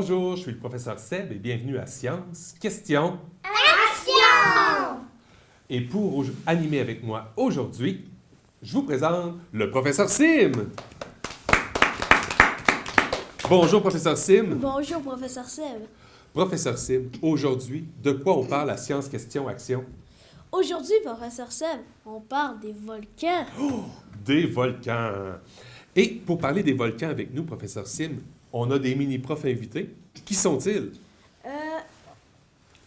Bonjour, je suis le professeur Seb et bienvenue à Science, Question, Action! Et pour animer avec moi aujourd'hui, je vous présente le professeur Sim. Bonjour, professeur Sim. Bonjour, professeur Seb. Professeur Sim, aujourd'hui, de quoi on parle à Science, Question, Action? Aujourd'hui, professeur Seb, on parle des volcans. Des volcans. Et pour parler des volcans avec nous, professeur Sim, on a des mini-profs invités. Qui sont-ils?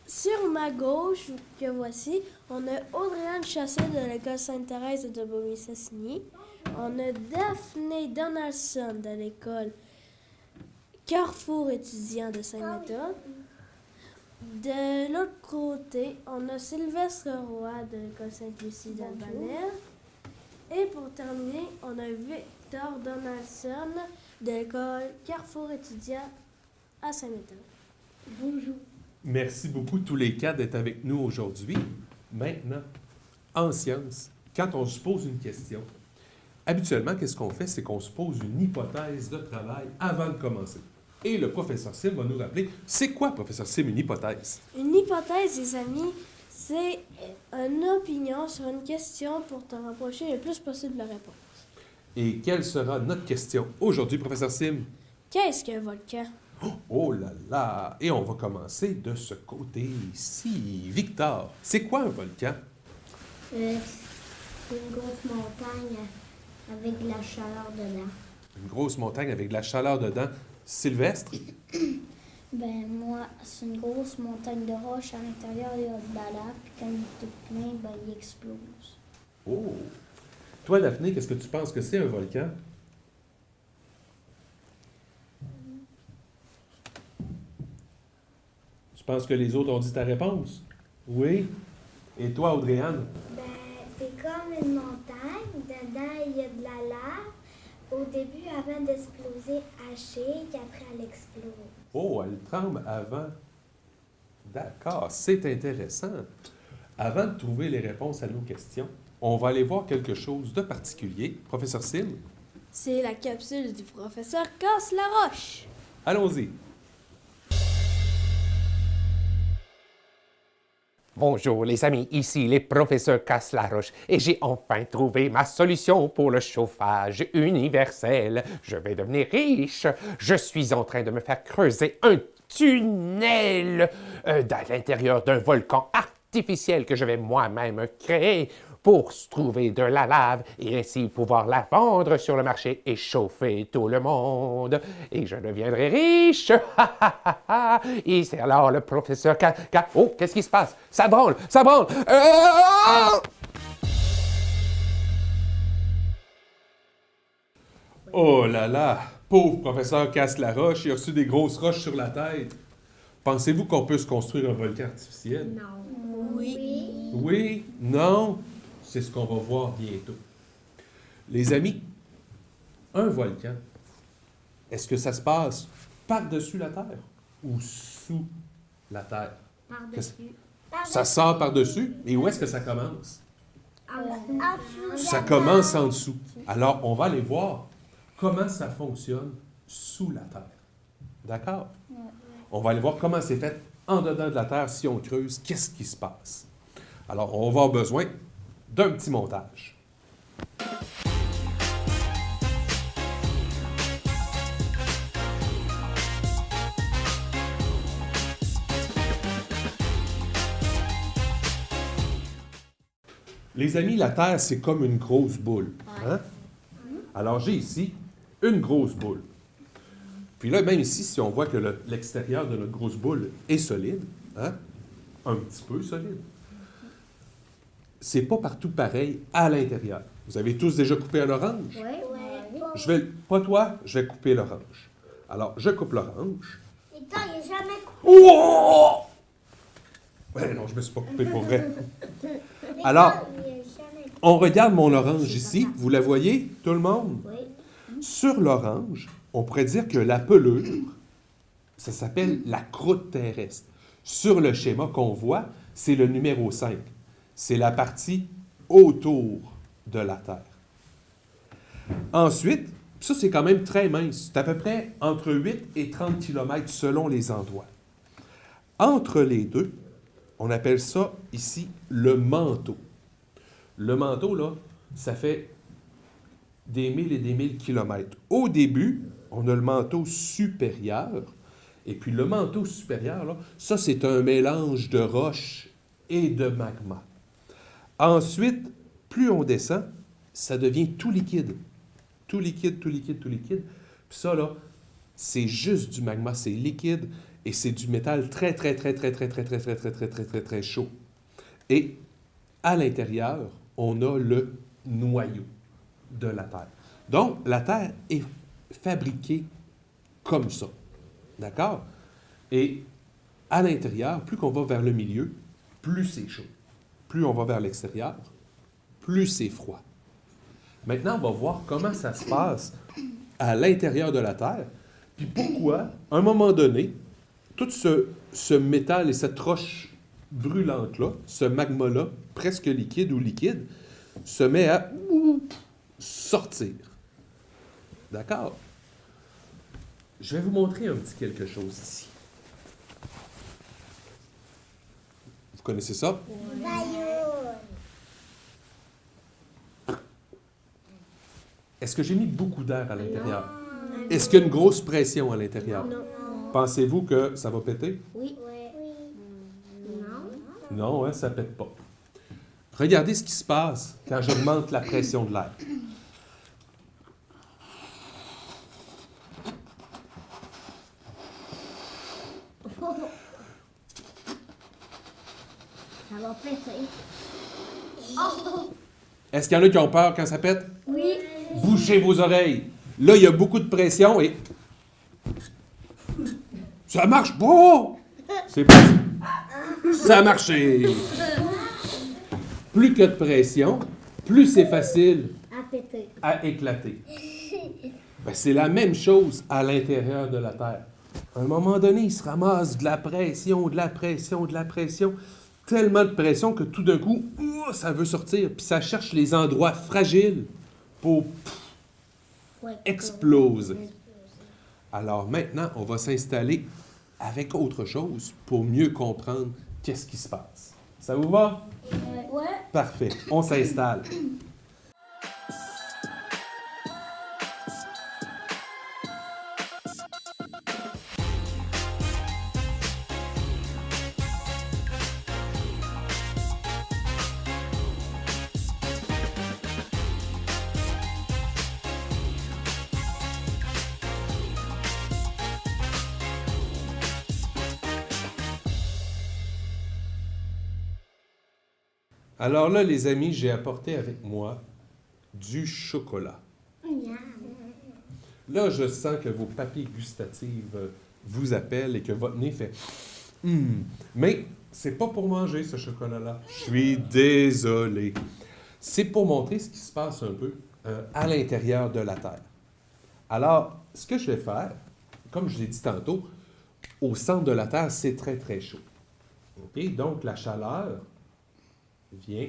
Sur ma gauche, que voici, on a Audrey-Anne Chassé de l'école Sainte-Thérèse de Bobigny-Sassigny. On a Daphné Donaldson de l'école Carrefour étudiant de Saint-Méthode. De l'autre côté, on a Sylvestre Roy de l'école Sainte-Lucie d'Albanel. Et pour terminer, on a Victor Donaldson de l'école Carrefour étudiant à Saint-Méthode. Bonjour. Merci beaucoup tous les quatre d'être avec nous aujourd'hui. Maintenant, en science, quand on se pose une question, habituellement, qu'est-ce qu'on fait? C'est qu'on se pose une hypothèse de travail avant de commencer. Et le professeur Sim va nous rappeler, c'est quoi, professeur Sim, une hypothèse? Une hypothèse, les amis, c'est une opinion sur une question pour te rapprocher le plus possible de la réponse. Et quelle sera notre question aujourd'hui, professeur Sim? Qu'est-ce qu'un volcan? Oh là là! Et on va commencer de ce côté ici. Victor, c'est quoi un volcan? C'est une grosse montagne avec de la chaleur dedans. Une grosse montagne avec de la chaleur dedans. Sylvestre? Ben moi, c'est une grosse montagne de roches. À l'intérieur, il y a de la lave. Puis quand il est tout plein, ben il explose. Oh! Toi, Daphné, qu'est-ce que tu penses que c'est un volcan? Tu penses que les autres ont dit ta réponse? Oui? Et toi, Audrey-Anne? Ben, c'est comme une montagne. Dedans, il y a de la lave. Au début, avant d'exploser, hachée, puis après, elle explose. Oh, elle tremble avant. D'accord, c'est intéressant. Avant de trouver les réponses à nos questions, on va aller voir quelque chose de particulier. Professeur Sim, C'est la capsule du professeur Casse-Laroche. allons-y. Bonjour les amis, ici les professeurs Casse-Laroche et j'ai enfin trouvé ma solution pour le chauffage universel. Je vais devenir riche. Je suis en train de me faire creuser un tunnel dans l'intérieur d'un volcan artificiel que je vais moi-même créer pour trouver de la lave et ainsi pouvoir la vendre sur le marché et chauffer tout le monde. Et je deviendrai riche. Et c'est alors le professeur Oh, qu'est-ce qui se passe? Ça branle, ça branle. Oh là là! Pauvre professeur Casse-la-Roche, il a reçu des grosses roches sur la tête. Pensez-vous qu'on peut se construire un volcan artificiel? Non. Oui. Oui? Non? C'est ce qu'on va voir bientôt. Les amis, un volcan, est-ce que ça se passe par-dessus la Terre ou sous la Terre? Par-dessus. Ça sort par-dessus, et où est-ce que ça commence? En dessous. Ça commence en dessous. Alors, on va aller voir comment ça fonctionne sous la Terre. D'accord? On va aller voir comment c'est fait en dedans de la Terre si on creuse, qu'est-ce qui se passe. Alors, on va avoir besoin d'un petit montage. Les amis, la Terre, c'est comme une grosse boule. Hein? Alors, j'ai ici une grosse boule. Puis là, même ici, si on voit que l'extérieur de notre grosse boule est solide, hein? Un petit peu solide, c'est pas partout pareil à l'intérieur. Vous avez tous déjà coupé un orange? Oui. Pas toi, je vais couper l'orange. Alors, je coupe l'orange. Et toi, il n'est jamais coupé. Oh! Ouais, non, je me suis pas coupé pour vrai. Alors, Il est jamais coupé. on regarde mon orange ici. Vous la voyez, tout le monde? Oui. Sur l'orange, on pourrait dire que la pelure, ça s'appelle la croûte terrestre. Sur le schéma qu'on voit, c'est le numéro 5. C'est la partie autour de la Terre. Ensuite, Puis ça, c'est quand même très mince. C'est à peu près entre 8 et 30 km selon les endroits. Entre les deux, on appelle ça ici le manteau. Le manteau, là, ça fait des milles et des milles de kilomètres. Au début, on a le manteau supérieur. Et puis le manteau supérieur, là, ça, c'est un mélange de roches et de magma. Ensuite, plus on descend, ça devient tout liquide. Tout liquide, tout liquide, tout liquide. Puis ça, là, c'est juste du magma, c'est liquide et c'est du métal très, très, très, très, très, très, très, très, très, très, très, très, très chaud. Et à l'intérieur, on a le noyau de la Terre. Donc, la Terre est fabriquée comme ça. D'accord? Et à l'intérieur, plus qu'on va vers le milieu, plus c'est chaud. Plus on va vers l'extérieur, plus c'est froid. Maintenant, on va voir comment ça se passe à l'intérieur de la Terre, puis pourquoi, à un moment donné, tout ce métal et cette roche brûlante-là, ce magma-là, presque liquide ou liquide, se met à sortir. D'accord? Je vais vous montrer un petit quelque chose ici. Vous connaissez ça? Est-ce que j'ai mis beaucoup d'air à l'intérieur? Est-ce qu'il y a une grosse pression à l'intérieur? Non. Pensez-vous que ça va péter? Oui. Non. Non, hein, ça ne pète pas. Regardez ce qui se passe quand j'augmente la pression de l'air. Ça va péter. Est-ce qu'il y en a qui ont peur quand ça pète? Oui. Bouchez vos oreilles. Là, il y a beaucoup de pression et... Ça marche pas! C'est pas... Ça a marché! Plus qu'il y a de pression, plus c'est facile À péter. à éclater. Ben, c'est la même chose à l'intérieur de la Terre. À un moment donné, il se ramasse de la pression, de la pression, de la pression, tellement de pression que tout d'un coup, ça veut sortir, puis ça cherche les endroits fragiles pour exploser. Alors maintenant, on va s'installer avec autre chose pour mieux comprendre qu'est-ce qui se passe. Ça vous va? Ouais. Parfait. On s'installe. Alors là, les amis, j'ai apporté avec moi du chocolat. Là, je sens que vos papilles gustatives vous appellent et que votre nez fait Mais c'est pas pour manger ce chocolat-là. Je suis désolé. C'est pour montrer ce qui se passe un peu à l'intérieur de la Terre. Alors, ce que je vais faire, comme je l'ai dit tantôt, au centre de la Terre, c'est très, très chaud. OK? Donc, la chaleur vient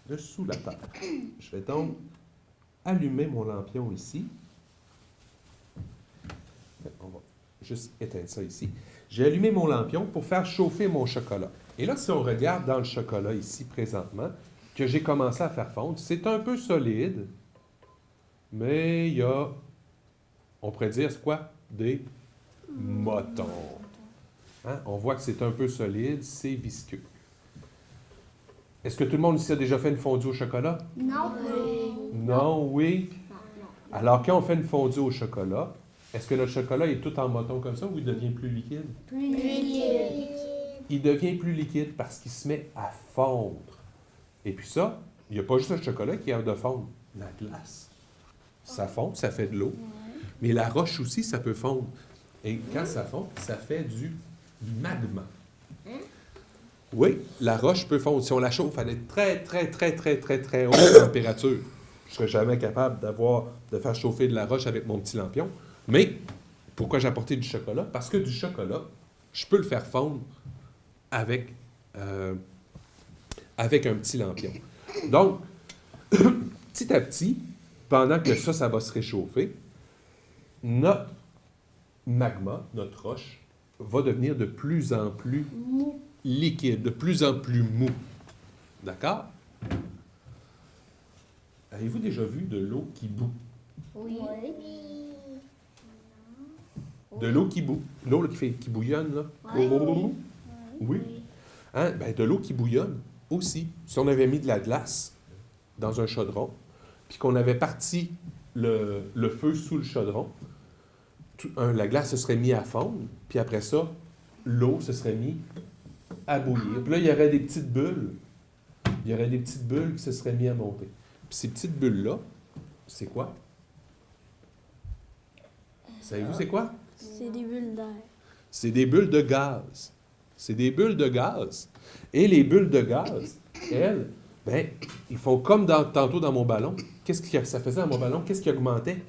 de sous la Terre. Je vais donc allumer mon lampion ici. On va juste éteindre ça ici. J'ai allumé mon lampion pour faire chauffer mon chocolat. Et là, si on regarde dans le chocolat ici présentement, que j'ai commencé à faire fondre, c'est un peu solide, mais il y a, on pourrait dire, c'est quoi? Des motons. Hein? On voit que c'est un peu solide, c'est visqueux. Est-ce que tout le monde ici a déjà fait une fondue au chocolat? Non. Non, oui. Alors, quand on fait une fondue au chocolat, est-ce que notre chocolat est tout en moton comme ça ou il devient plus liquide? Plus liquide. Il devient plus liquide parce qu'il se met à fondre. Et puis ça, il n'y a pas juste le chocolat qui a de fondre. La glace. Ça fond, ça fait de l'eau. Mais la roche aussi, ça peut fondre. Et quand ça fond, ça fait du magma. Oui, la roche peut fondre. Si on la chauffe, elle est très, très, très, très, très, très haute température. Je ne serais jamais capable de faire chauffer de la roche avec mon petit lampion. Mais, pourquoi j'ai apporté du chocolat? Parce que du chocolat, je peux le faire fondre avec un petit lampion. Donc, petit à petit, pendant que ça va se réchauffer, notre magma, notre roche, va devenir de plus en plus Mou. liquide, de plus en plus mou. D'accord? Avez-vous déjà vu de l'eau qui bout? Oui. De l'eau qui bout. L'eau là, qui bouillonne, là. Oui. Oui. Hein? Ben, de l'eau qui bouillonne aussi. Si on avait mis de la glace dans un chaudron, puis qu'on avait parti le feu sous le chaudron, la glace se serait mise à fondre, puis après ça, l'eau se serait mise à bouillir. Puis là, il y aurait des petites bulles. Il y aurait des petites bulles qui se seraient mises à monter. Puis ces petites bulles-là, c'est quoi? Savez-vous c'est quoi? C'est des bulles d'air. C'est des bulles de gaz. C'est des bulles de gaz. Et les bulles de gaz, elles, ben, ils font comme tantôt dans mon ballon. Qu'est-ce que ça faisait dans mon ballon? Qu'est-ce qui augmentait?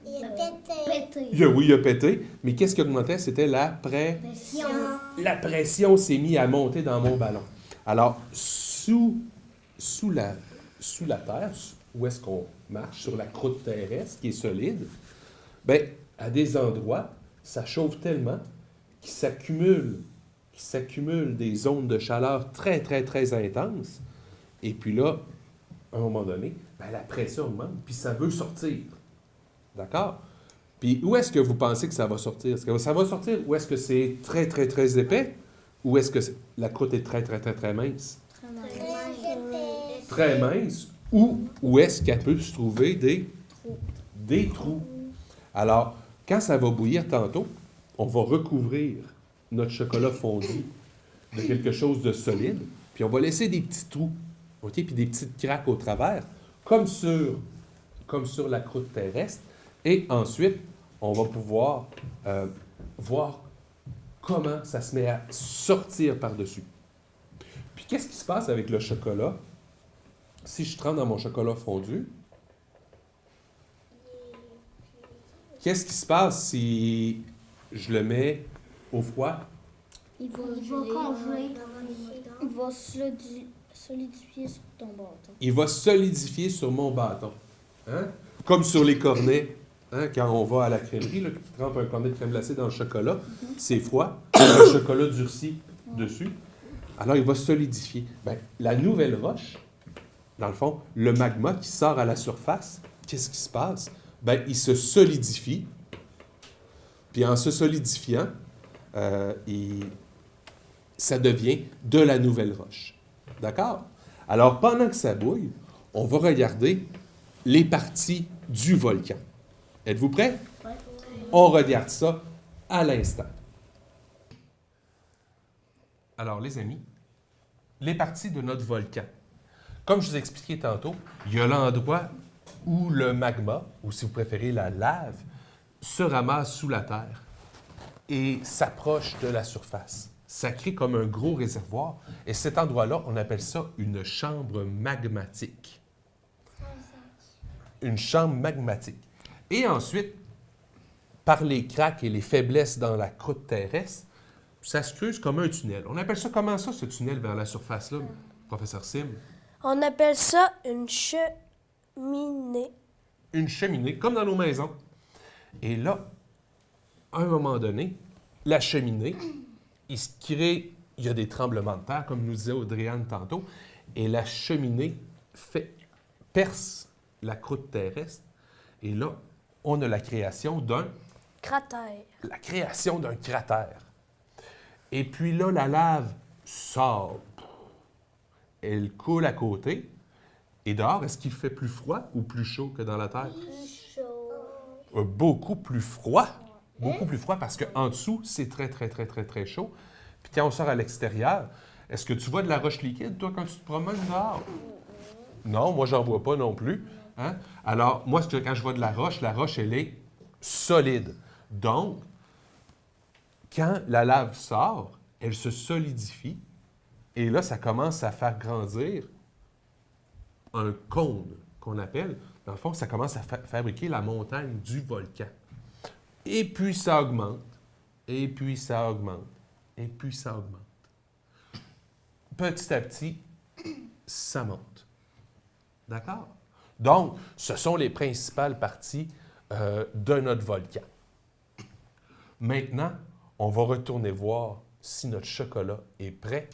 Il a pété. Oui, il a pété. Mais qu'est-ce qui augmentait? C'était la Pression. La pression s'est mise à monter dans mon ballon. Alors, sous la Terre, où est-ce qu'on marche? Sur la croûte terrestre, qui est solide, bien, à des endroits, ça chauffe tellement qu'il s'accumule des ondes de chaleur très, très, très intenses. Et puis là, à un moment donné, bien, la pression augmente, puis ça veut sortir. D'accord? Puis où est-ce que vous pensez que ça va sortir? Est-ce que ça va sortir ou est-ce que c'est très, très, très épais? Ou est-ce que la croûte est très, très, très, très mince? Très mince. Ou est-ce qu'elle peut se trouver des trous? Alors, quand ça va bouillir tantôt, on va recouvrir notre chocolat fondu de quelque chose de solide, puis on va laisser des petits trous, OK? Puis des petites craques au travers, comme sur la croûte terrestre. Et ensuite, on va pouvoir voir comment ça se met à sortir par-dessus. Puis qu'est-ce qui se passe avec le chocolat? Si je trempe dans mon chocolat fondu, qu'est-ce qui se passe si je le mets au froid? Il va congeler. Il va solidifier sur ton bâton. Il va solidifier sur mon bâton. Hein? Comme sur les cornets. Hein? Quand on va à la crèmerie, là, tu trempes un cornet de crème glacée dans le chocolat, c'est froid, le chocolat durcit dessus. Alors, il va solidifier. Bien, la nouvelle roche, dans le fond, le magma qui sort à la surface, qu'est-ce qui se passe? Bien, il se solidifie. Puis en se solidifiant, ça devient de la nouvelle roche. D'accord? Alors, pendant que ça bouille, on va regarder les parties du volcan. Êtes-vous prêts? Ouais. On regarde ça à l'instant. Alors, les amis, les parties de notre volcan. Comme je vous expliquais tantôt, il y a l'endroit où le magma, ou si vous préférez la lave, se ramasse sous la terre et s'approche de la surface. Ça crée comme un gros réservoir. Et cet endroit-là, on appelle ça une chambre magmatique. Une chambre magmatique. Et ensuite, par les craques et les faiblesses dans la croûte terrestre, ça se creuse comme un tunnel. On appelle ça comment ça, ce tunnel vers la surface-là, professeur Sim? On appelle ça une cheminée. Une cheminée, comme dans nos maisons. Et là, à un moment donné, la cheminée, il y a des tremblements de terre, comme nous disait Audrey-Anne tantôt, et la cheminée perce la croûte terrestre. Et là, on a la création d'un Cratère. cratère. Et puis là, la lave sort. Elle coule à côté. Et dehors, est-ce qu'il fait plus froid ou plus chaud que dans la terre? Beaucoup plus froid. Beaucoup plus froid parce qu'en dessous, c'est très, très, très, très, très chaud. Puis quand on sort à l'extérieur, est-ce que tu vois de la roche liquide, toi, quand tu te promènes dehors? Non, moi, j'en vois pas non plus. Hein? Alors, moi, quand je vois de la roche, elle est solide. Donc, quand la lave sort, elle se solidifie. Et là, ça commence à faire grandir un cône qu'on appelle. Dans le fond, ça commence à fabriquer la montagne du volcan. Et puis, ça augmente. Et puis, ça augmente. Et puis, ça augmente. Petit à petit, ça monte. D'accord? Donc, ce sont les principales parties de notre volcan. Maintenant, on va retourner voir si notre chocolat est prêt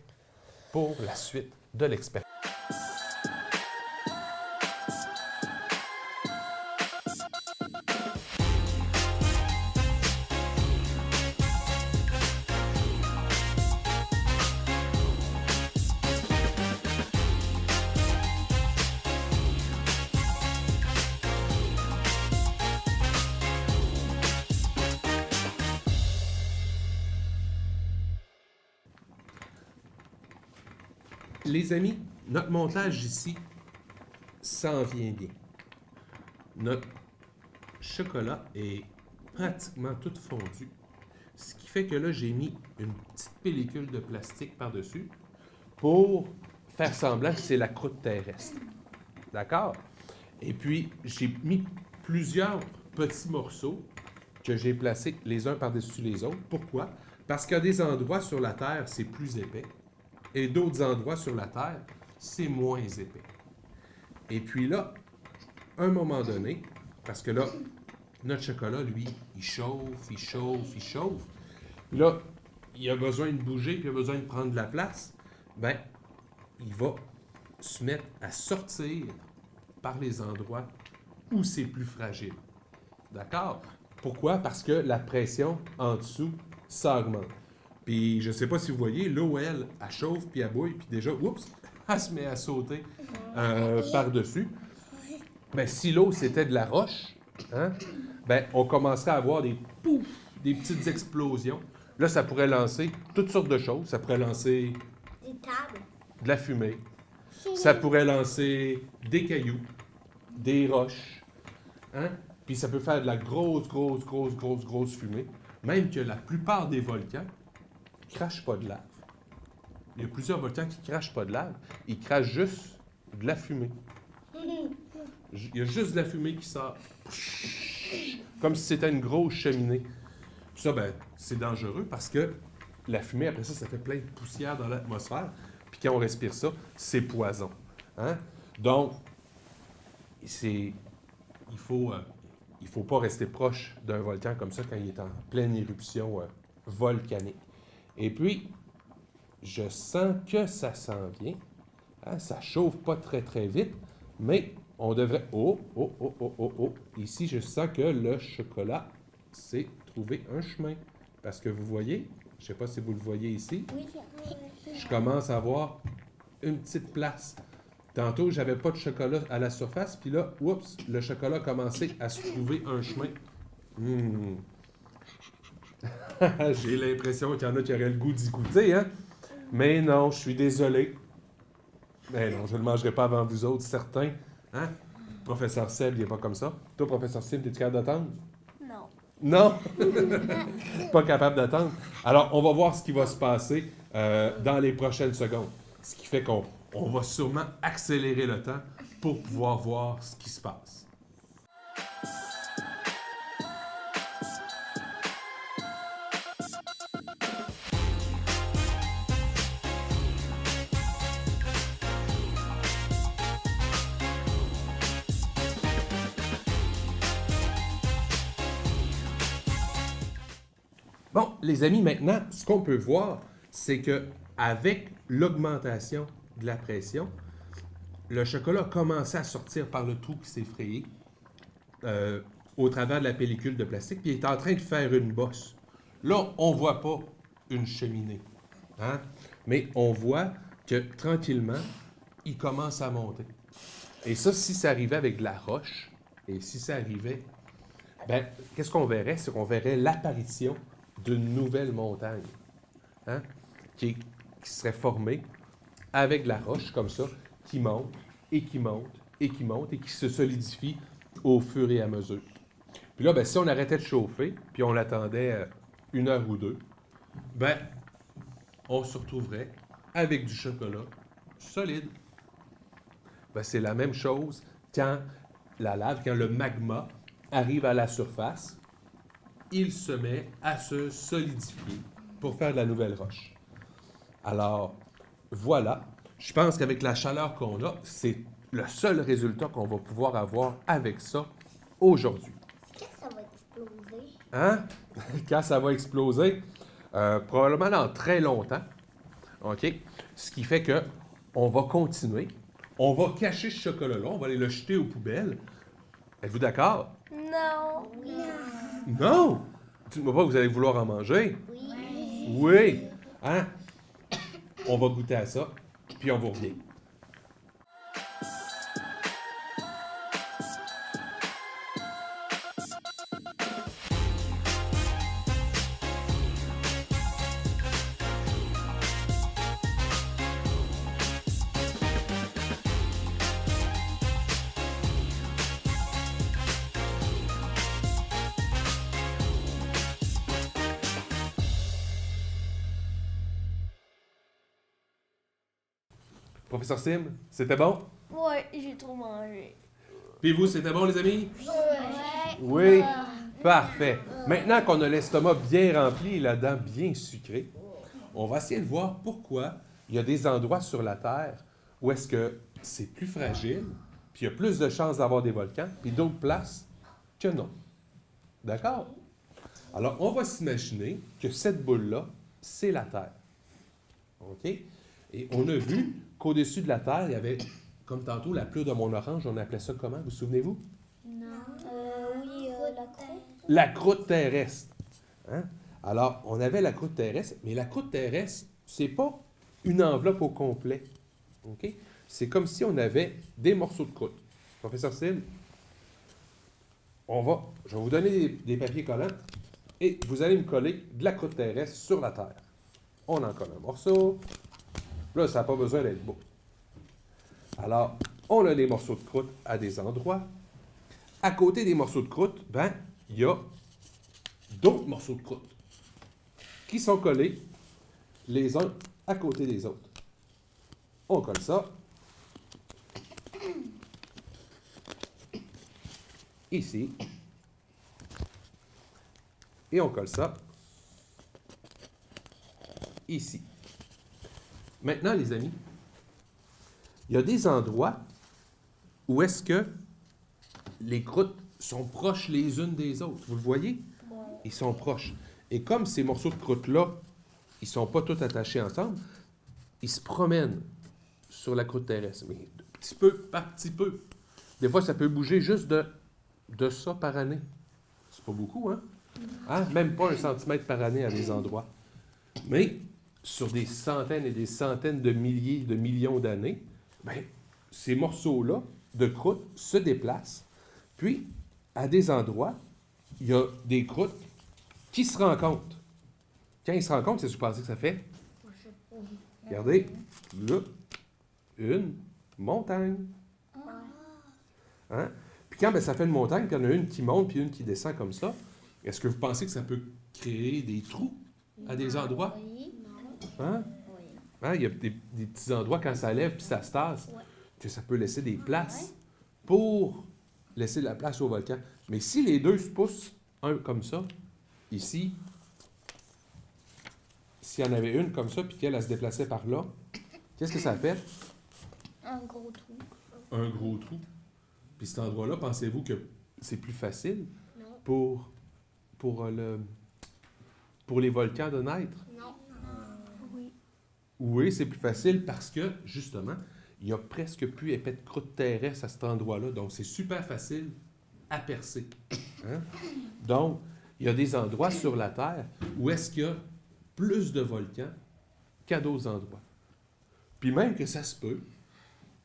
pour la suite de l'expérience. Les amis, notre montage ici s'en vient bien. Notre chocolat est pratiquement tout fondu. Ce qui fait que là, j'ai mis une petite pellicule de plastique par-dessus pour faire semblant que c'est la croûte terrestre. D'accord? Et puis, j'ai mis plusieurs petits morceaux que j'ai placés les uns par-dessus les autres. Pourquoi? Parce qu'il y a des endroits sur la Terre, c'est plus épais. Et d'autres endroits sur la Terre, c'est moins épais. Et puis là, à un moment donné, parce que là, notre chocolat, lui, il chauffe, il chauffe, il chauffe. Puis là, il a besoin de bouger, puis il a besoin de prendre de la place. Bien, il va se mettre à sortir par les endroits où c'est plus fragile. D'accord? Pourquoi? Parce que la pression en dessous, ça augmente. Puis, je ne sais pas si vous voyez, l'eau, elle chauffe, puis elle bouille, puis déjà, oups, elle se met à sauter par-dessus. Bien, si l'eau, c'était de la roche, hein, ben, on commencerait à avoir des pouf, des petites explosions. Là, ça pourrait lancer toutes sortes de choses. Ça pourrait lancer Des tables. de la fumée. Ça pourrait lancer des cailloux, des roches. Hein? Puis ça peut faire de la grosse fumée. Même que la plupart des volcans ne crachent pas de lave. Il y a plusieurs volcans qui ne crachent pas de lave. Ils crachent juste de la fumée. Il y a juste de la fumée qui sort. Comme si c'était une grosse cheminée. Puis ça, ben, c'est dangereux parce que la fumée, après ça, ça fait plein de poussière dans l'atmosphère. Puis quand on respire ça, c'est poison. Hein? Donc, il faut pas rester proche d'un volcan comme ça quand il est en pleine éruption volcanique. Et puis, je sens que ça s'en vient. Hein? Ça chauffe pas très vite, mais on devrait... Oh! Ici, je sens que le chocolat s'est trouvé un chemin. Parce que vous voyez, je ne sais pas si vous le voyez ici, je commence à avoir une petite place. Tantôt, j'avais pas de chocolat à la surface, puis là, oups, le chocolat a commencé à se trouver un chemin. J'ai l'impression qu'il y en a qui auraient le goût d'y goûter, hein? Mais non, je suis désolé. Mais non, je ne le mangerai pas avant vous autres, certains. Hein? Professeur Seb, il n'est pas comme ça. Toi, professeur Seb, es-tu capable d'attendre? Non. Non? Pas capable d'attendre. Alors, on va voir ce qui va se passer dans les prochaines secondes. Ce qui fait qu'on va sûrement accélérer le temps pour pouvoir voir ce qui se passe. Bon, les amis, maintenant, ce qu'on peut voir, c'est que avec l'augmentation de la pression, le chocolat a commencé à sortir par le trou qui s'est frayé au travers de la pellicule de plastique, puis il est en train de faire une bosse. Là, on ne voit pas une cheminée, hein? Mais on voit que tranquillement, il commence à monter. Et ça, si ça arrivait avec de la roche, et si ça arrivait, ben, qu'est-ce qu'on verrait? C'est qu'on verrait l'apparition d'une nouvelle montagne, hein? Qui serait formée avec de la roche comme ça, qui monte, et qui monte, et qui monte, et qui se solidifie au fur et à mesure. Puis là, ben, si on arrêtait de chauffer, puis on l'attendait 1 heure ou 2, ben, on se retrouverait avec du chocolat solide. Ben, c'est la même chose quand la lave, quand le magma arrive à la surface, il se met à se solidifier pour faire de la nouvelle roche. Alors, voilà. Je pense qu'avec la chaleur qu'on a, c'est le seul résultat qu'on va pouvoir avoir avec ça aujourd'hui. Est-ce que ça va exploser? hein, quand ça va exploser, probablement dans très longtemps. OK? Ce qui fait que on va continuer. On va cacher ce chocolat-là, on va aller le jeter aux poubelles. Êtes-vous d'accord? Non. Non! Dites-moi pas que vous allez vouloir en manger. Oui. Oui! Hein? On va goûter à ça, puis on vous revient. Professeur Sim, c'était bon? Ouais, j'ai trop mangé. Puis vous, c'était bon, les amis? Ouais. Oui? Parfait. Maintenant qu'on a l'estomac bien rempli et la dent bien sucrée, on va essayer de voir pourquoi il y a des endroits sur la Terre où est-ce que c'est plus fragile, puis il y a plus de chances d'avoir des volcans, puis d'autres places que non. D'accord? Alors, on va s'imaginer que cette boule-là, c'est la Terre. OK? Et on a vu qu'au-dessus de la Terre, il y avait, comme tantôt, la pleure de Mont-Orange, on appelait ça comment? Vous souvenez-vous? Non. Oui, la croûte. La croûte terrestre. Hein? Alors, on avait la croûte terrestre, mais la croûte terrestre, c'est pas une enveloppe au complet. OK? C'est comme si on avait des morceaux de croûte. Professeur Sim, je vais vous donner des papiers collants et vous allez me coller de la croûte terrestre sur la Terre. On en colle un morceau. Là, ça n'a pas besoin d'être beau. Alors, on a des morceaux de croûte à des endroits. À côté des morceaux de croûte, ben, il y a d'autres morceaux de croûte qui sont collés les uns à côté des autres. On colle ça. Ici. Et on colle ça. Ici. Maintenant, les amis, il y a des endroits où est-ce que les croûtes sont proches les unes des autres. Vous le voyez? Ils sont proches. Et comme ces morceaux de croûte-là, ils ne sont pas tous attachés ensemble, ils se promènent sur la croûte terrestre, mais de petit peu par petit peu. Des fois, ça peut bouger juste de ça par année. C'est pas beaucoup, hein? Même pas 1 centimètre par année à des endroits. Mais sur des centaines et des centaines de milliers, de millions d'années, ben, ces morceaux-là de croûte se déplacent. Puis, à des endroits, il y a des croûtes qui se rencontrent. Quand ils se rencontrent, c'est ce que vous pensez que ça fait? Regardez, là, une montagne. Hein? Puis quand ça fait une montagne, puis il y en a une qui monte, puis une qui descend comme ça, est-ce que vous pensez que ça peut créer des trous à des endroits? Oui. Hein? Oui. Hein? Il y a des petits endroits, quand ça lève puis ça se tasse, Ouais. que ça peut laisser des places pour laisser de la place au volcan. Mais si les deux se poussent, un comme ça, ici, s'il y en avait une comme ça, puis qu'elle se déplaçait par là, qu'est-ce que ça fait? Un gros trou. Un gros trou. Puis cet endroit-là, pensez-vous que c'est plus facile Non. pour les volcans de naître? Non. Oui. Oui, c'est plus facile parce que, justement, il n'y a presque plus épais de croûte terrestre à cet endroit-là. Donc, c'est super facile à percer. Hein? Donc, il y a des endroits sur la Terre où est-ce qu'il y a plus de volcans qu'à d'autres endroits. Puis même que ça se peut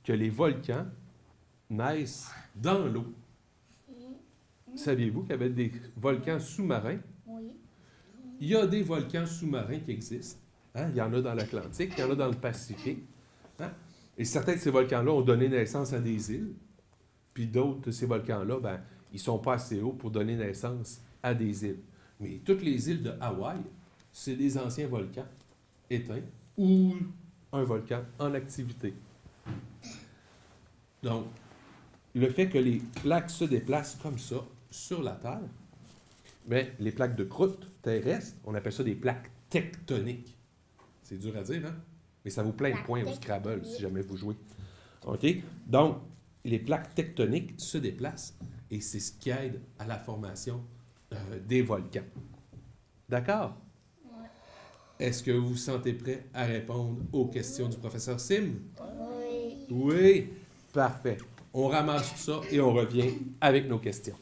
que les volcans naissent dans l'eau. Saviez-vous qu'il y avait des volcans sous-marins? Oui. Il y a des volcans sous-marins qui existent. Hein? Il y en a dans l'Atlantique, il y en a dans le Pacifique. Hein? Et certains de ces volcans-là ont donné naissance à des îles. Puis d'autres de ces volcans-là, ben, ils ne sont pas assez hauts pour donner naissance à des îles. Mais toutes les îles de Hawaï, c'est des anciens volcans éteints ou un volcan en activité. Donc, le fait que les plaques se déplacent comme ça sur la Terre, mais les plaques de croûte terrestre, on appelle ça des plaques tectoniques. C'est dur à dire, hein? Mais ça vaut plein de points au Scrabble si jamais vous jouez. OK? Donc, les plaques tectoniques se déplacent et c'est ce qui aide à la formation des volcans. D'accord? Est-ce que vous vous sentez prêt à répondre aux questions du professeur Sim? Oui. Oui, parfait. On ramasse tout ça et on revient avec nos questions.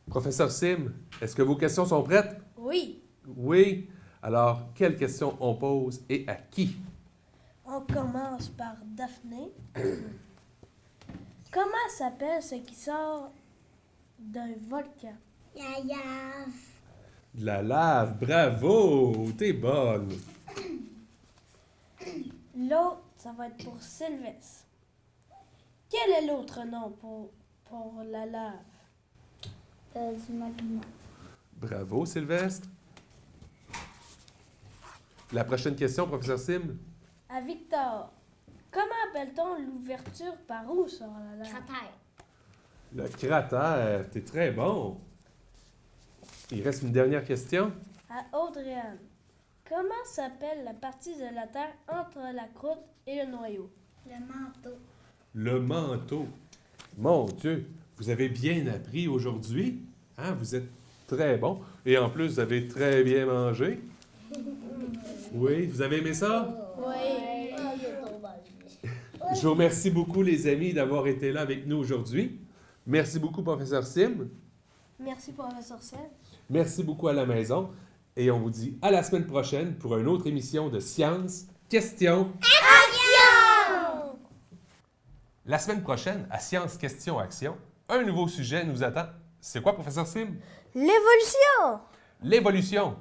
Professeur Sim, est-ce que vos questions sont prêtes? Oui. Oui. Alors, quelles questions on pose et à qui? On commence par Daphné. Comment s'appelle ce qui sort d'un volcan? La lave. De la lave, bravo! T'es bonne! L'autre, ça va être pour Sylvestre. Quel est l'autre nom pour la lave? Du magma. Bravo, Sylvestre. La prochaine question, professeur Sim. À Victor. Comment appelle-t-on l'ouverture par où sort la lave? Cratère. Le cratère, t'es très bon. Il reste une dernière question. À Audrey-Anne. Comment s'appelle la partie de la Terre entre la croûte et le noyau? Le manteau. Le manteau. Mon Dieu, vous avez bien appris aujourd'hui. Hein? Vous êtes très bon. Et en plus, vous avez très bien mangé. Oui, vous avez aimé ça? Oui. Je vous remercie beaucoup, les amis, d'avoir été là avec nous aujourd'hui. Merci beaucoup, professeur Sim. Merci, professeur Sel. Merci beaucoup à la maison. Et on vous dit à la semaine prochaine pour une autre émission de Science, Questions, Action! La semaine prochaine, à Science, Questions, Action, un nouveau sujet nous attend. C'est quoi, professeur Sim? L'évolution! L'évolution.